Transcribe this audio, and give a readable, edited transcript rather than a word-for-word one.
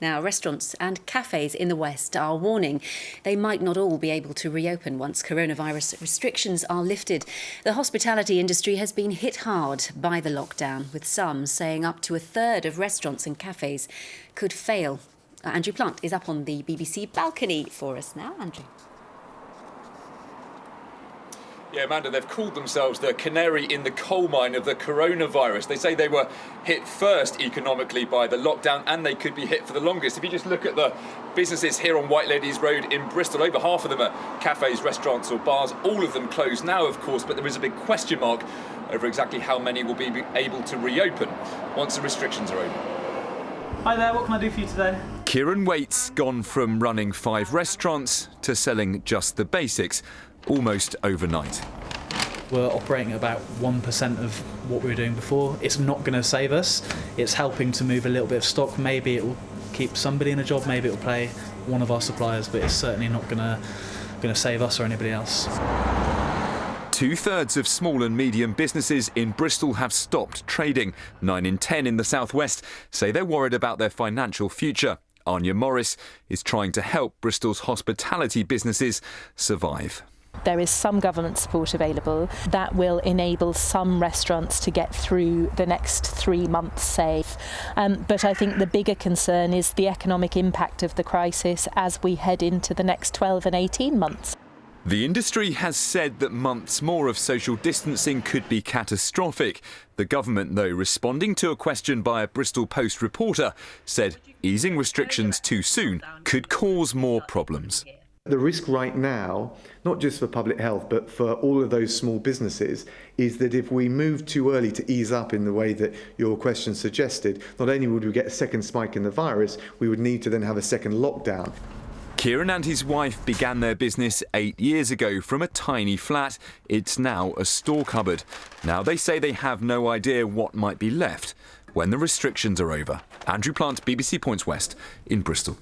Now, restaurants and cafes in the West are warning they might not all be able to reopen once coronavirus restrictions are lifted. The hospitality industry has been hit hard by the lockdown, with some saying up to a third of restaurants and cafes could fail. Andrew Plant is up on the BBC balcony for us now. Andrew. Yeah, Amanda, they've called themselves the canary in the coal mine of the coronavirus. They say they were hit first economically by the lockdown and they could be hit for the longest. If you just look at the businesses here on White Ladies Road in Bristol, over half of them are cafes, restaurants or bars. All of them closed now, of course, but there is a big question mark over exactly how many will be able to reopen once the restrictions are over. Hi there, what can I do for you today? Kieran Waite's gone from running 5 restaurants to selling just the basics, almost overnight. We're operating at about 1% of what we were doing before. It's not going to save us. It's helping to move a little bit of stock. Maybe it will keep somebody in a job, maybe it will pay one of our suppliers, but it's certainly not going to save us or anybody else. 2/3 of small and medium businesses in Bristol have stopped trading. 9 in 10 in the southwest say they're worried about their financial future. Anya Morris is trying to help Bristol's hospitality businesses survive. There is some government support available that will enable some restaurants to get through the next 3 months safe. But I think the bigger concern is the economic impact of the crisis as we head into the next 12 and 18 months. The industry has said that months more of social distancing could be catastrophic. The government, though, responding to a question by a Bristol Post reporter, said easing restrictions too soon could cause more problems. The risk right now, not just for public health, but for all of those small businesses, is that if we move too early to ease up in the way that your question suggested, not only would we get a second spike in the virus, we would need to then have a second lockdown. Kieran and his wife began their business 8 years ago from a tiny flat. It's now a store cupboard. Now they say they have no idea what might be left when the restrictions are over. Andrew Plant, BBC Points West in Bristol.